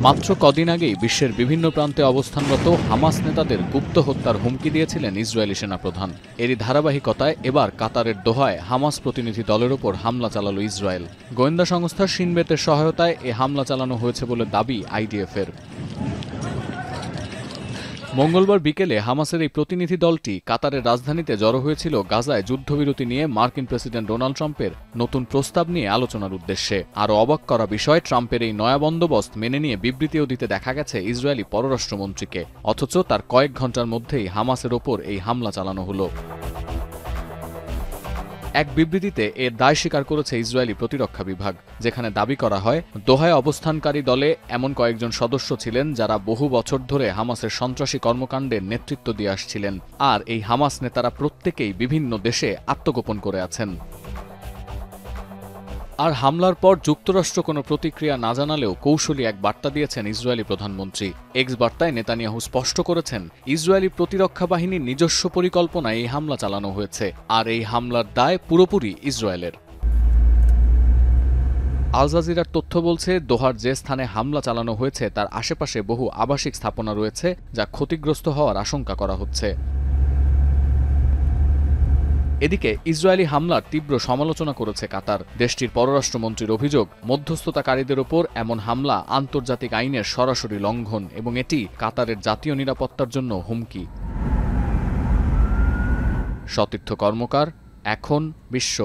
মাত্র কদিন আগেই বিশ্বের বিভিন্ন প্রান্তে অবস্থানরত হামাস নেতাদের গুপ্ত হত্যার হুমকি দিয়েছিলেন ইসরায়েলি সেনাপ্রধান। এরই ধারাবাহিকতায় এবার কাতারের দোহায় হামাস প্রতিনিধি দলের ওপর হামলা চালাল ইসরায়েল। গোয়েন্দা সংস্থা শিন বেতের সহায়তায় এ হামলা চালানো হয়েছে বলে দাবি আইডিএফের। মঙ্গলবার বিকেলে হামাসের এই প্রতিনিধি দলটি কাতারের রাজধানীতে জড়ো হয়েছিল গাজায় যুদ্ধবিরতি নিয়ে মার্কিন প্রেসিডেন্ট ডোনাল্ড ট্রাম্পের নতুন প্রস্তাব নিয়ে আলোচনার উদ্দেশ্যে। আরও অবাক করা বিষয়, ট্রাম্পের এই নয়া বন্দোবস্ত মেনে নিয়ে বিবৃতিও দিতে দেখা গেছে ইসরায়েলি পররাষ্ট্রমন্ত্রীকে, অথচ তার কয়েক ঘণ্টার মধ্যেই হামাসের ওপর এই হামলা চালানো হলো। এক বিবৃতিতে এর দায় স্বীকার করেছে ইসরায়েলি প্রতিরক্ষা বিভাগ, যেখানে দাবি করা হয় দোহায় অবস্থানকারী দলে এমন কয়েকজন সদস্য ছিলেন যারা বহু বছর ধরে হামাসের সন্ত্রাসী কর্মকাণ্ডের নেতৃত্ব দিয়ে আসছিলেন, আর এই হামাস নেতারা প্রত্যেকেই বিভিন্ন দেশে আত্মগোপন করে আছেন। আর হামলার পর যুক্তরাষ্ট্র কোনো প্রতিক্রিয়া না জানালেও কৌশলী এক বার্তা দিয়েছেন ইসরায়েলি প্রধানমন্ত্রী। এক্স বার্তায় নেতানিয়াহু স্পষ্ট করেছেন, ইসরায়েলি প্রতিরক্ষা বাহিনীর নিজস্ব পরিকল্পনায় এই হামলা চালানো হয়েছে, আর এই হামলার দায় পুরোপুরি ইসরায়েলের। আল জাজিরার তথ্য বলছে, দোহার যে স্থানে হামলা চালানো হয়েছে তার আশেপাশে বহু আবাসিক স্থাপনা রয়েছে, যা ক্ষতিগ্রস্ত হওয়ার আশঙ্কা করা হচ্ছে। এদিকে ইসরায়েলি হামলার তীব্র সমালোচনা করেছে কাতার। দেশটির পররাষ্ট্রমন্ত্রীর অভিযোগ, মধ্যস্থতাকারীদের ওপর এমন হামলা আন্তর্জাতিক আইনের সরাসরি লঙ্ঘন এবং এটি কাতারের জাতীয় নিরাপত্তার জন্য হুমকি। সতীর্থ কর্মকার, এখন বিশ্ব।